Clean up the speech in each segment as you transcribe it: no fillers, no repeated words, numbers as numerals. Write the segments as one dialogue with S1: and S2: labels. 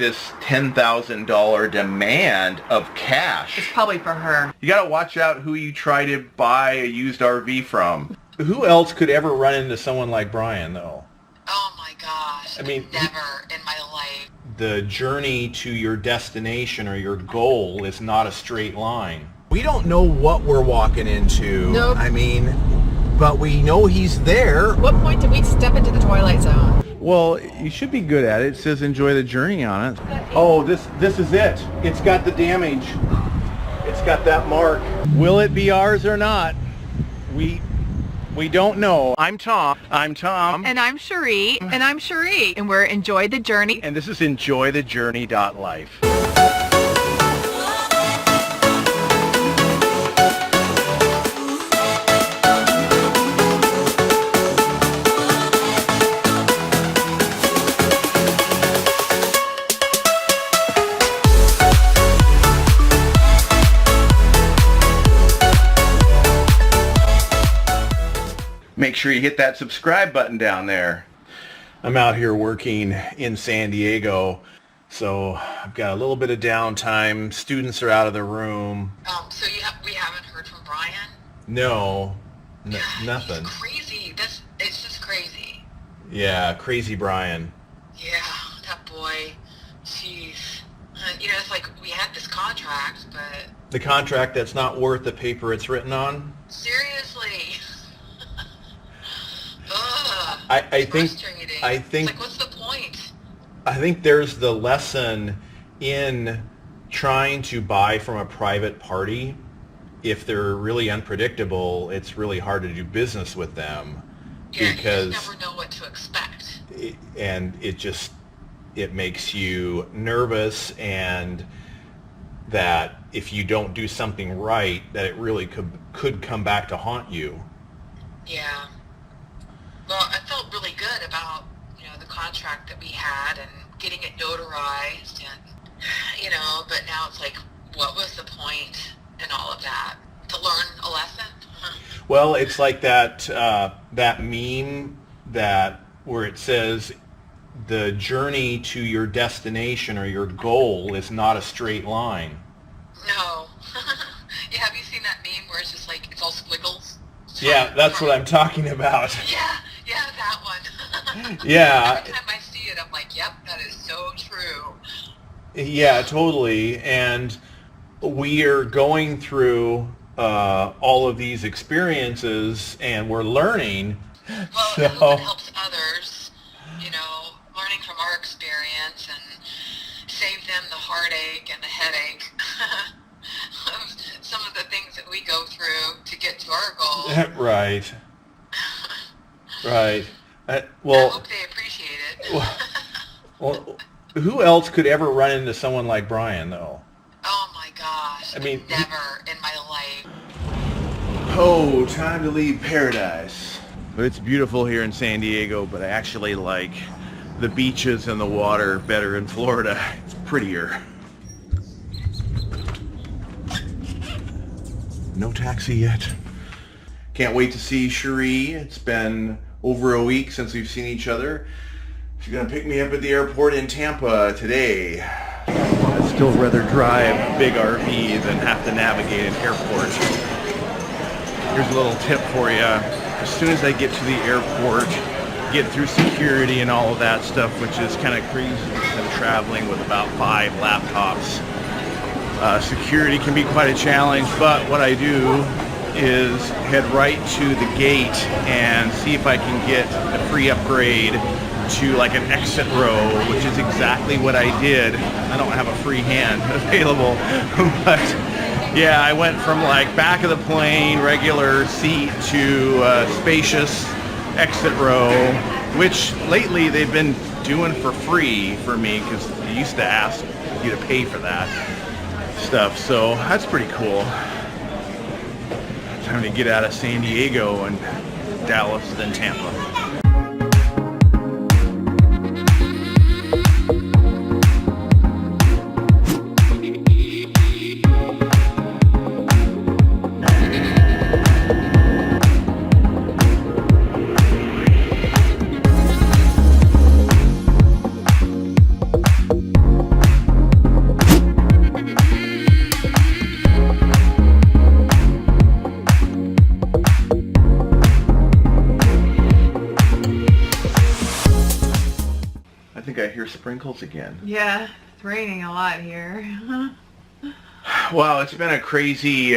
S1: this $10,000 demand of cash.
S2: It's probably for her.
S1: You gotta watch out who you try to buy a used RV from.
S3: Who else could ever run into someone like Brian, though?
S4: Oh my gosh.
S3: I mean,
S4: never in my life.
S3: The journey to your destination or your goal is not a straight line. We don't know what we're walking into.
S2: Nope.
S3: I mean, but we know he's there.
S2: What point did we step into the Twilight Zone?
S1: Well, you should be good at it. It says enjoy the journey on it.
S3: Oh, this is it. It's got the damage. It's got that mark.
S1: Will it be ours or not? We don't know. I'm Tom. I'm Tom.
S2: And I'm Cherie. And I'm Cherie. And we're Enjoy the Journey.
S1: And this is EnjoyTheJourney.Life. Make sure you hit that subscribe button down there.
S3: I'm out here working in San Diego, so I've got a little bit of downtime. Students are out of the room.
S4: So we haven't heard from Brian?
S3: No, nothing.
S4: He's crazy. It's just crazy.
S3: Yeah, crazy Brian.
S4: Yeah, that boy. Jeez. It's like we had this contract, but...
S3: The contract that's not worth the paper it's written on?
S4: Seriously.
S3: I think
S4: it's like, what's the point?
S3: I think there's the lesson in trying to buy from a private party. If they're really unpredictable, it's really hard to do business with them.
S4: Yeah,
S3: because
S4: you just never know what to expect.
S3: It makes you nervous, and that if you don't do something right, that it really could come back to haunt you.
S4: Yeah. Well, I felt really good about, the contract that we had and getting it notarized and, but now it's like, what was the point in all of that? To learn a lesson?
S3: Well, it's like that meme where it says the journey to your destination or your goal is not a straight line.
S4: No. Yeah, have you seen that meme where it's just like, it's all squiggles?
S3: Yeah, that's what I'm talking about.
S4: Yeah, that one.
S3: Yeah.
S4: Every time I see it, I'm like, yep, that is so true.
S3: Yeah, totally. And we are going through all of these experiences, and we're learning.
S4: Well, I hope it helps others, learning from our experience and save them the heartache and the headache of some of the things that we go through to get to our goal.
S3: Right. Right.
S4: I hope they appreciate it.
S3: Well, who else could ever run into someone like Brian, though?
S4: Oh my gosh.
S3: I mean,
S4: never in my life.
S1: Oh, time to leave paradise. But it's beautiful here in San Diego, but I actually like the beaches and the water better in Florida. It's prettier. No taxi yet. Can't wait to see Cherie. It's been over a week since we've seen each other. She's gonna pick me up at the airport in Tampa today. I'd still rather drive a big RV than have to navigate an airport. Here's a little tip for you. As soon as I get to the airport, get through security and all of that stuff, which is kind of crazy because I'm traveling with about 5 laptops. Security can be quite a challenge, but what I do is head right to the gate and see if I can get a free upgrade to like an exit row, which is exactly what I did. I don't have a free hand available, but yeah, I went from like back of the plane, regular seat, to spacious exit row, which lately they've been doing for free for me because they used to ask you to pay for that stuff, so that's pretty cool. Time to get out of San Diego and Dallas, then Tampa. sprinkles again.
S2: Yeah, it's raining a lot here.
S1: Wow, it's been a crazy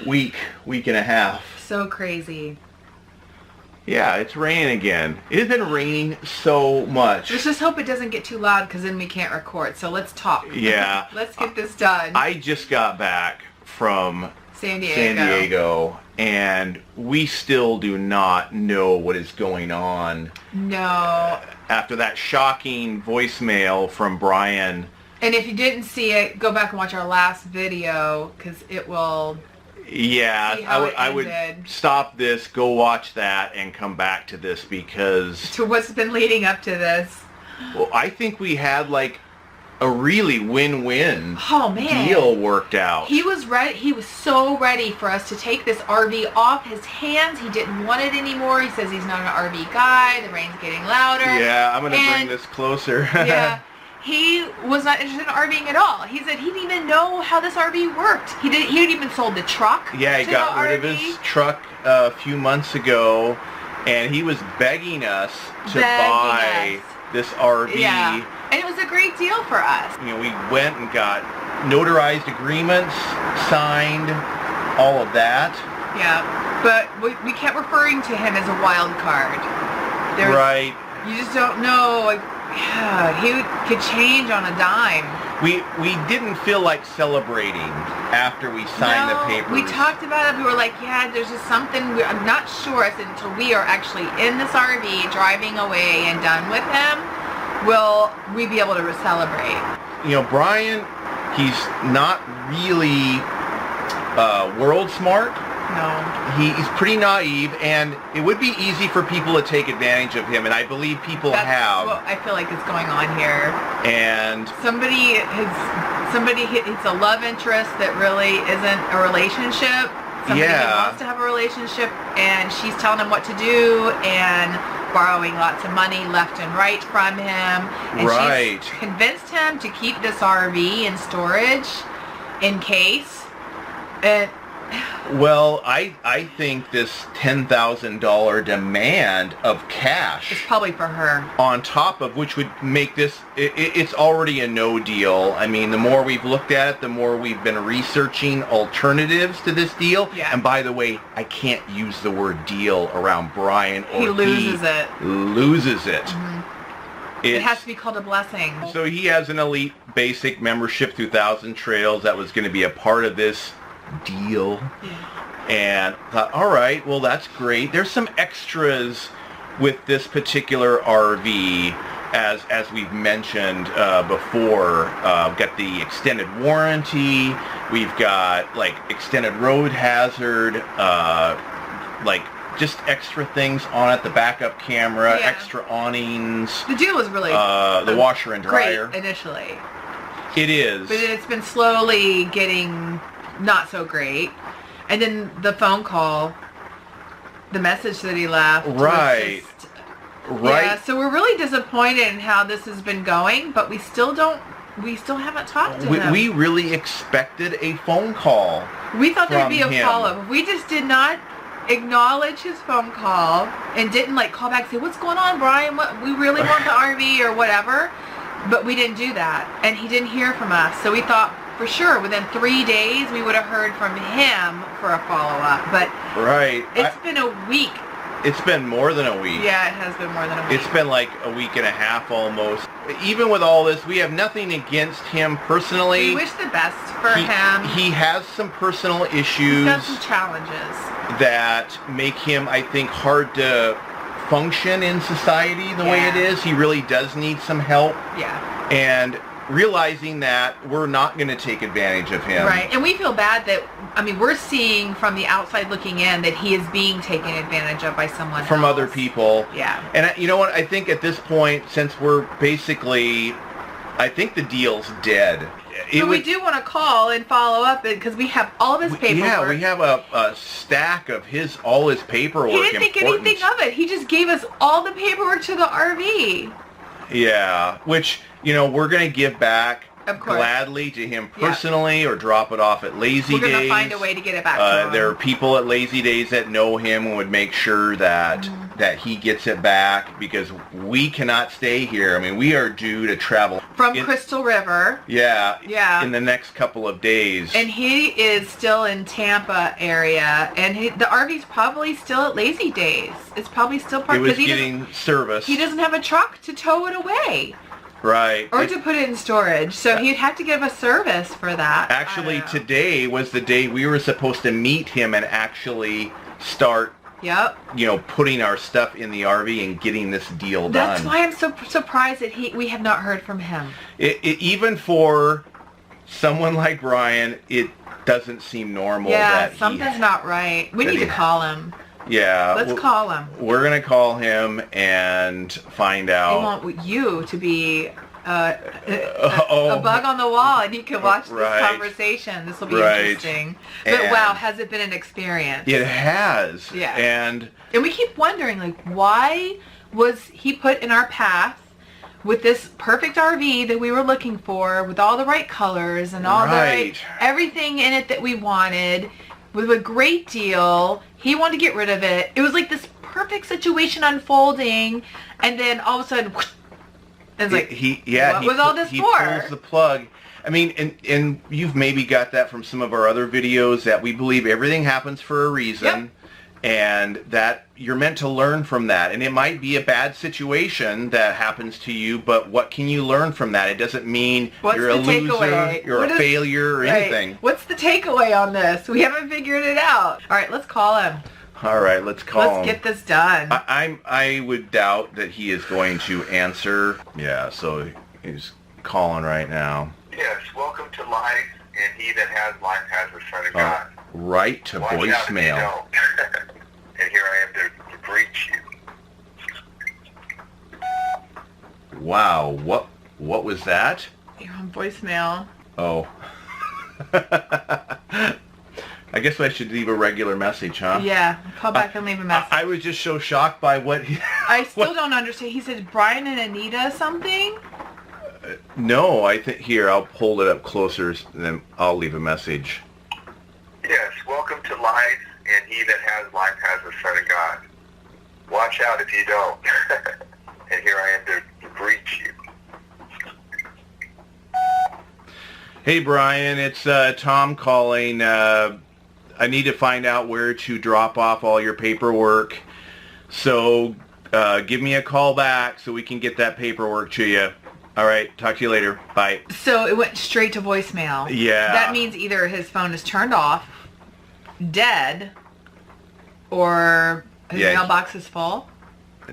S1: week and a half.
S2: So crazy.
S1: Yeah, it's raining again. It has been raining so much.
S2: Let's just hope it doesn't get too loud because then we can't record. So let's talk.
S1: Yeah.
S2: Let's get this done.
S1: I just got back from
S2: San Diego.
S1: San Diego, and we still do not know what is going on.
S2: No.
S1: After that shocking voicemail from Brian.
S2: And if you didn't see it, go back and watch our last video because it will...
S1: Yeah,
S2: See how
S1: I would
S2: ended.
S1: stop this, go watch that, and come back to this because...
S2: To what's been leading up to this.
S1: Well, I think we had like a really win-win deal worked out.
S2: He was ready. He was so ready for us to take this RV off his hands. He didn't want it anymore. He says he's not an RV guy. The rain's getting louder.
S1: Yeah, I'm going to bring this closer.
S2: Yeah. He was not interested in RVing at all. He said he didn't even know how this RV worked. He had even sold the truck.
S1: Yeah, he got rid of his truck a few months ago, and he was begging us to buy this RV.
S2: Yeah, and it was a great deal for us.
S1: You know, we went and got notarized agreements, signed, all of that.
S2: Yeah, but we kept referring to him as a wild card.
S1: Right.
S2: You just don't know, like, yeah, he could change on a dime.
S1: We didn't feel like celebrating after we signed the papers.
S2: We talked about it. We were like, yeah, there's just something. I'm not sure. I said, until we are actually in this RV, driving away and done with him, will we be able to celebrate.
S1: You know, Brian, he's not really world smart.
S2: No.
S1: He's pretty naive, and it would be easy for people to take advantage of him, and I believe people have.
S2: That's what I feel like is going on here.
S1: And
S2: it's a love interest that really isn't a relationship. Somebody who wants to have a relationship, and she's telling him what to do, and borrowing lots of money left and right from him. And she's convinced him to keep this RV in storage in case.
S1: Well, I think this $10,000 demand of cash...
S2: It's probably for her.
S1: ...on top of which would make this... It's already a no deal. I mean, the more we've looked at it, the more we've been researching alternatives to this deal.
S2: Yeah.
S1: And by the way, I can't use the word deal around Brian or
S2: he loses it.
S1: Mm-hmm.
S2: It has to be called a blessing.
S1: So he has an elite basic membership through 1,000 Trails that was going to be a part of this deal. And thought, all right, well, that's great. There's some extras with this particular RV, as we've mentioned before. We've got the extended warranty. We've got like extended road hazard, like just extra things on it. The backup camera, extra awnings.
S2: The deal was really
S1: the washer and dryer.
S2: Great initially.
S1: It is,
S2: but it's been slowly getting not so great. And then the phone call, the message that he left.
S1: Right.
S2: Yeah, so we're really disappointed in how this has been going, but we still haven't talked to him.
S1: We really expected a phone call.
S2: We thought there'd be a follow-up. We just did not acknowledge his phone call and didn't like call back and say, what's going on, Brian? We really want the RV or whatever. But we didn't do that. And he didn't hear from us. So we thought for sure within 3 days we would have heard from him for a follow-up. But it's been a week.
S1: It's been more than a week.
S2: Yeah, it has been more than a week.
S1: It's been like a week and a half almost. Even with all this, we have nothing against him personally.
S2: We wish the best for him.
S1: He has some personal issues.
S2: He's got some challenges
S1: that make him, I think, hard to function in society the way it is. He really does need some help.
S2: Yeah.
S1: And realizing that we're not going to take advantage of him.
S2: Right. And we feel bad that, I mean, we're seeing from the outside looking in that he is being taken advantage of by someone else.
S1: From other people.
S2: Yeah.
S1: And you know what? I think at this point, since we're basically, I think the deal's dead.
S2: So we do want to call and follow up because we have all of his paperwork.
S1: Yeah, we have a stack of all his paperwork.
S2: He didn't think anything of it. He just gave us all the paperwork to the RV.
S1: Yeah, which, you know, we're going to give back gladly to him personally or drop it off at Lazy Days.
S2: We're going to find a way to get it back to him.
S1: There are people at Lazy Days that know him and would make sure that that he gets it back, because we cannot stay here. I mean, we are due to travel
S2: from Crystal River.
S1: Yeah. In the next couple of days.
S2: And he is still in Tampa area, and the RV's probably still at Lazy Days. It's probably still parked.
S1: It was getting service.
S2: He doesn't have a truck to tow it away.
S1: Right.
S2: Or to put it in storage. So he'd have to give us service for that.
S1: Actually, today was the day we were supposed to meet him and actually start, putting our stuff in the RV and getting this deal done.
S2: That's why I'm so surprised that we have not heard from him.
S1: Even for someone like Brian, it doesn't seem normal.
S2: Yeah, something's not right. We need to call him.
S1: Yeah.
S2: Let's call him.
S1: We're going to call him and find out.
S2: I want you to be a bug on the wall, and you can watch this conversation. This will be interesting. But wow, has it been an experience?
S1: It has.
S2: Yeah.
S1: And
S2: we keep wondering, like, why was he put in our path with this perfect RV that we were looking for, with all the right colors and all the right, everything in it that we wanted, with a great deal. He wanted to get rid of it. It was like this perfect situation unfolding, and then all of a sudden, it's like, what was all this for? He
S1: pulls the plug. I mean, and you've maybe got that from some of our other videos, that we believe everything happens for a reason, and that you're meant to learn from that. And it might be a bad situation that happens to you, but what can you learn from that? It doesn't mean you're a loser, you're a failure, or anything.
S2: What's the takeaway on this? We haven't figured it out. All right, let's call him.
S1: All right, let's call him.
S2: Let's get this done.
S1: I would doubt that he is going to answer. Yeah, so he's calling right now.
S5: Yes, welcome to life, and he that has life has the Son of God.
S1: Right to voicemail.
S5: And here I am to greet you.
S1: Wow, what was that?
S2: You're on voicemail.
S1: Oh. I guess I should leave a regular message, huh?
S2: Yeah, call back and leave a message.
S1: I was just so shocked by what he...
S2: I still don't understand. He said Brian and Anita something?
S1: No, I think... Here, I'll hold it up closer, and then I'll leave a message.
S5: Yes, welcome to life, and he that has life has the Son of God. Watch out if you don't. And here I am to greet you.
S1: Hey, Brian, it's Tom calling. I need to find out where to drop off all your paperwork. So give me a call back so we can get that paperwork to you. All right, talk to you later. Bye.
S2: So it went straight to voicemail.
S1: Yeah.
S2: That means either his phone is turned off, dead, or his mailbox is full.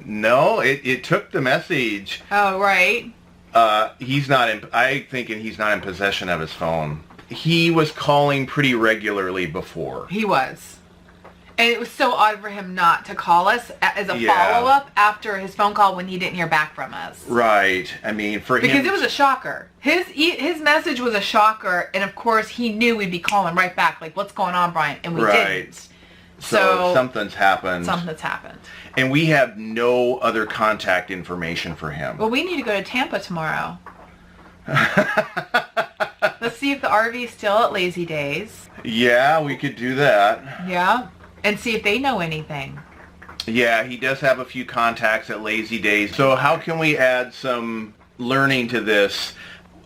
S1: No, it took the message.
S2: Oh, right.
S1: He's not in. I'm thinking he's not in possession of his phone. He was calling pretty regularly before.
S2: He was. And it was so odd for him not to call us as a follow-up after his phone call when he didn't hear back from us.
S1: Right. I mean, for him...
S2: Because it was a shocker. His message was a shocker, and of course he knew we'd be calling right back, like, what's going on, Brian? And we didn't.
S1: So something's happened.
S2: Something's happened.
S1: And we have no other contact information for him.
S2: Well, we need to go to Tampa tomorrow. Let's see if the RV's still at Lazy Days.
S1: Yeah, we could do that.
S2: Yeah. And see if they know anything.
S1: Yeah, he does have a few contacts at Lazy Days. So how can we add some learning to this?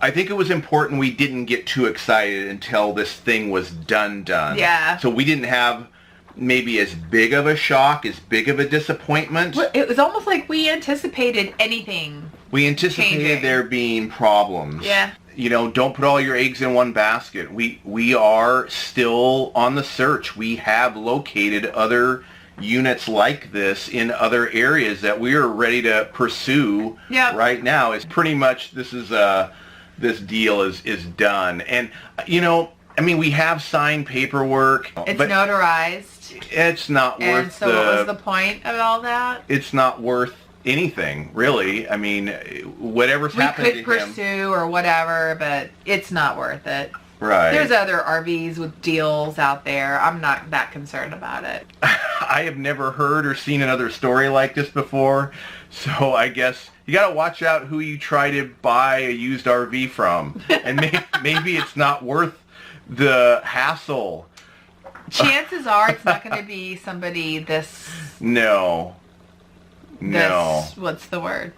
S1: I think it was important we didn't get too excited until this thing was done.
S2: Yeah.
S1: So we didn't have maybe as big of a shock, as big of a disappointment.
S2: Well, it was almost like we anticipated anything.
S1: We anticipated there being problems.
S2: Yeah.
S1: You know, don't put all your eggs in one basket. We are still on the search. We have located other units like this in other areas that we are ready to pursue right now. It's pretty much this deal is done. And you know, I mean, we have signed paperwork.
S2: It's notarized.
S1: It's not worth.
S2: And so what was the point of all that?
S1: It's not worth anything, really. I mean, whatever's happened to him.
S2: We could pursue or whatever, but it's not worth it.
S1: Right.
S2: There's other RVs with deals out there. I'm not that concerned about it.
S1: I have never heard or seen another story like this before, so I guess you got to watch out who you try to buy a used RV from, and maybe it's not worth the hassle.
S2: Chances are it's not going to be somebody this...
S1: No. No.
S2: What's the word?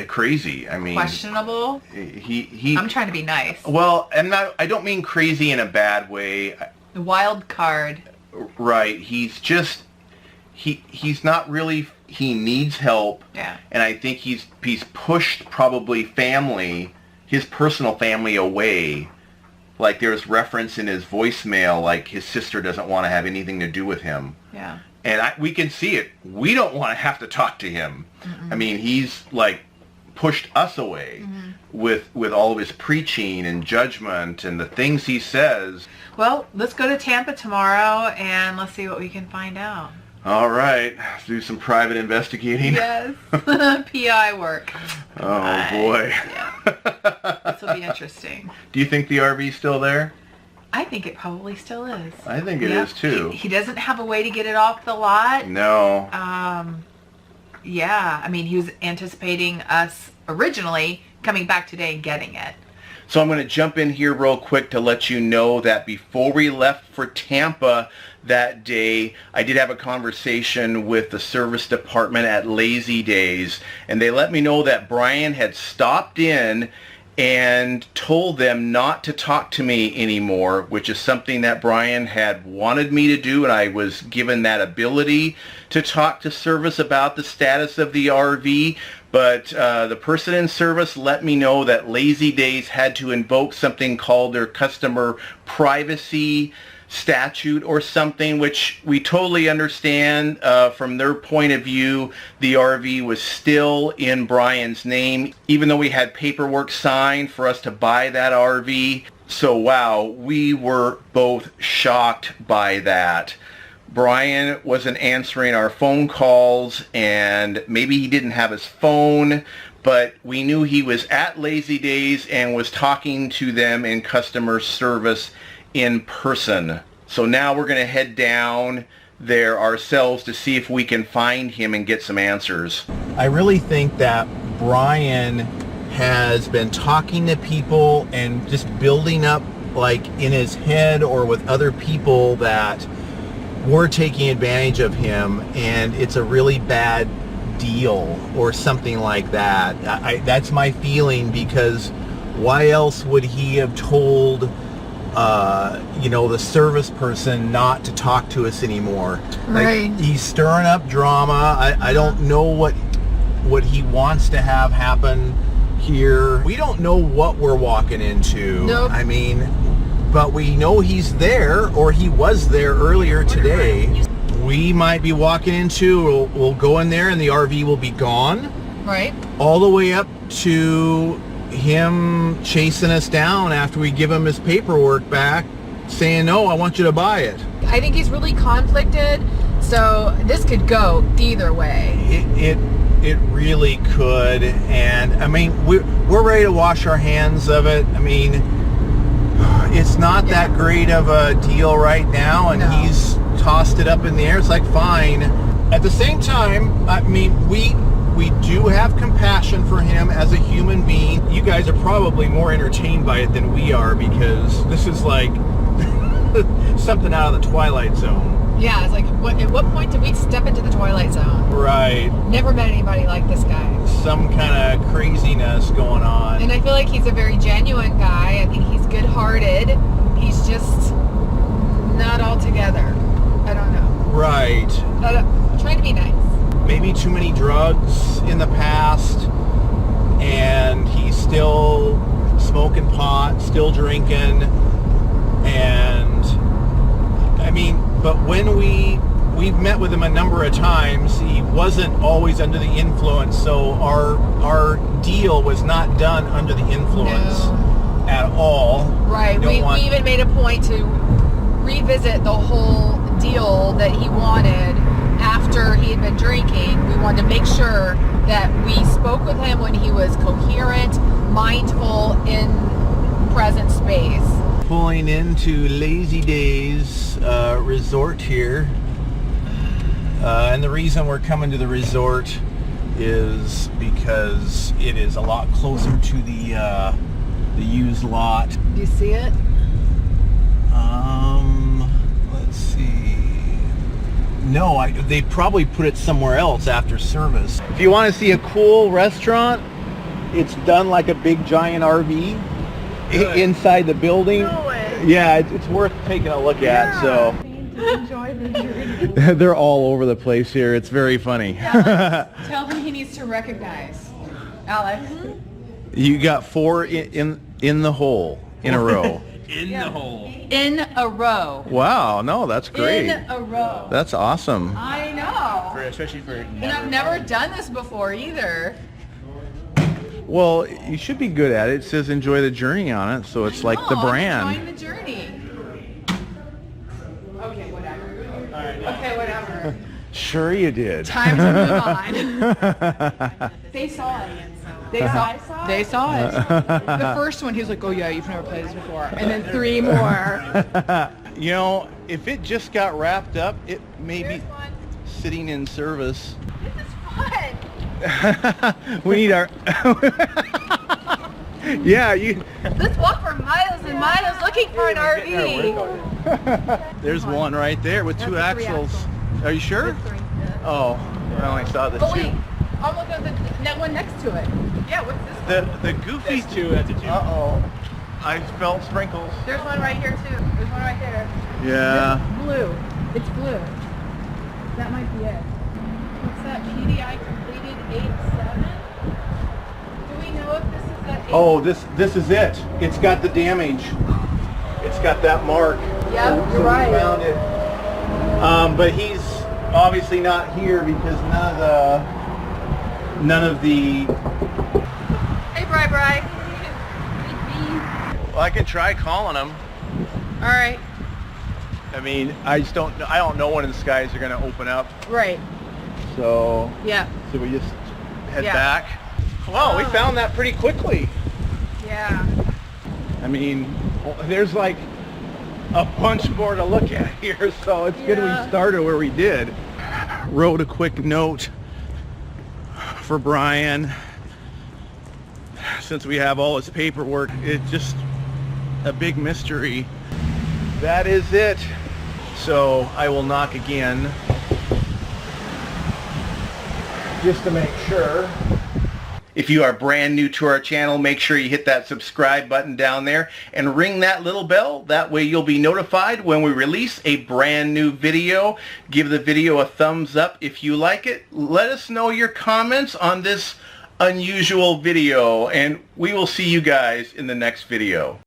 S1: Crazy. I mean,
S2: questionable.
S1: He.
S2: I'm trying to be nice.
S1: Well, I don't mean crazy in a bad way.
S2: Wild card.
S1: Right. He's just. He's not really. He needs help.
S2: Yeah.
S1: And I think he's pushed probably his personal family away. Like there's reference in his voicemail, like his sister doesn't want to have anything to do with him.
S2: Yeah.
S1: And we can see it. We don't want to have to talk to him. Mm-mm. I mean, he's like pushed us away with all of his preaching and judgment and the things he says.
S2: Well, let's go to Tampa tomorrow and let's see what we can find out.
S1: All right. Let's do some private investigating.
S2: Yes. PI work.
S1: Oh, boy.
S2: Yeah. This will be interesting.
S1: Do you think the RV's still there?
S2: I think it probably still is.
S1: I think it is too.
S2: He doesn't have a way to get it off the lot.
S1: No.
S2: Yeah. I mean, he was anticipating us originally coming back today and getting it.
S1: So I'm going to jump in here real quick to let you know that before we left for Tampa that day, I did have a conversation with the service department at Lazy Days, and they let me know that Brian had stopped in and told them not to talk to me anymore, which is something that Brian had wanted me to do, and I was given that ability to talk to service about the status of the RV. But the person in service let me know that Lazy Days had to invoke something called their customer privacy statute or something, which we totally understand. From their point of view, the RV was still in Brian's name, even though we had paperwork signed for us to buy that RV. So wow, we were both shocked by that. Brian wasn't answering our phone calls, and maybe he didn't have his phone, but we knew he was at Lazy Days and was talking to them in customer service in person. So now we're going to head down there ourselves to see if we can find him and get some answers.
S3: I really think that Brian has been talking to people and just building up, like in his head or with other people, that we're taking advantage of him and it's a really bad deal or something like that. That's my feeling, because why else would he have told the service person not to talk to us anymore?
S2: Right.
S3: Like, he's stirring up drama. I don't know what he wants to have happen here. We don't know what we're walking into.
S2: Nope.
S3: I mean, but we know he's there, or he was there earlier today. We might be walking into, we'll go in there and the RV will be gone.
S2: Right.
S3: All the way up to him chasing us down after we give him his paperwork back, saying, no, I want you to buy it.
S2: I think he's really conflicted, so this could go either way.
S3: It really could, and I mean, we're ready to wash our hands of it. I mean, it's not that great of a deal right now, and he's tossed it up in the air. It's like, fine. At the same time, I mean, we do have compassion for him as a human being. You guys are probably more entertained by it than we are, because this is like something out of the Twilight Zone.
S2: Yeah, it's like, at what point did we step into the Twilight Zone?
S3: Right.
S2: Never met anybody like this guy.
S3: Some kind of craziness going on.
S2: And I feel like he's a very genuine guy. I think he's good-hearted. He's just not all together. I don't know.
S3: Right.
S2: I'm trying to be nice.
S3: Maybe too many drugs in the past, and he's still smoking pot, still drinking, and I mean, but when we've met with him a number of times, he wasn't always under the influence, so our deal was not done under the influence at all.
S2: Right. We even made a point to revisit the whole deal that he wanted after he had been drinking. We wanted to make sure that we spoke with him when he was coherent, mindful, in present space.
S3: Pulling into Lazy Days resort here. And the reason we're coming to the resort is because it is a lot closer to the used lot.
S2: Do you see it?
S3: Let's see. No, they probably put it somewhere else after service. If you want to see a cool restaurant, it's done like a big giant RV inside the building.
S2: No way.
S3: Yeah, it's worth taking a look at. So
S2: Enjoy the journey.
S3: they're all over the place here. It's very funny.
S6: Tell him he needs to recognize. Alex.
S3: You got 4 in the hole in a row.
S6: In the hole. In a row.
S3: Wow, no, that's great.
S6: In a row.
S3: That's awesome.
S6: I know.
S3: Especially for
S6: And I've never done this before either.
S3: Well, you should be good at it. It says enjoy the journey on it, so it's like the brand.
S6: I'm enjoying the journey. Okay, whatever. Okay, whatever.
S3: Sure you did.
S6: Time to move on. They saw it. They saw it. The first one, he was like, oh yeah, you've never played this before. And then 3 more.
S3: You know, if it just got wrapped up, it may
S6: Here's
S3: be
S6: one.
S3: sitting in service.
S6: This is fun.
S3: We need our... Yeah, you...
S2: Let's walk for miles and miles looking for an RV.
S3: There's one right there with 2
S2: That's a 3
S3: axles.
S2: axle.
S3: Are you sure?
S2: With 3, yeah.
S3: Oh, I only saw the
S6: But
S3: 2.
S6: wait, I'm looking at the one next to it.
S2: Yeah, what's this one?
S3: The goofy...
S6: That's 2, that's a 2.
S3: Uh-oh. I felt sprinkles.
S2: There's one right here too. There's one right there.
S3: Yeah.
S6: This is blue. It's blue. That might be it.
S2: What's that? PDI completed 8-7? Do we know if this is that 8?
S3: Oh, this is it. It's got the damage. It's got that mark.
S2: Yep,
S3: So
S2: you're right.
S3: we found it. But he's obviously not here because none of the.
S2: Hey, Bri.
S3: Well, I can try calling him.
S2: All right.
S3: I mean, I don't know when the skies are going to open up.
S2: Right.
S3: So
S2: Yeah.
S3: we just head
S2: Yeah.
S3: back. Wow, we found that pretty quickly.
S2: Yeah.
S3: I mean, there's like a bunch more to look at here, so it's good we started where we did. Wrote a quick note for Brian. Since we have all his paperwork, it's just a big mystery. That is it. So I will knock again just to make sure. If you are brand new to our channel, make sure you hit that subscribe button down there and ring that little bell. That way you'll be notified when we release a brand new video. Give the video a thumbs up if you like it. Let us know your comments on this unusual video, and we will see you guys in the next video.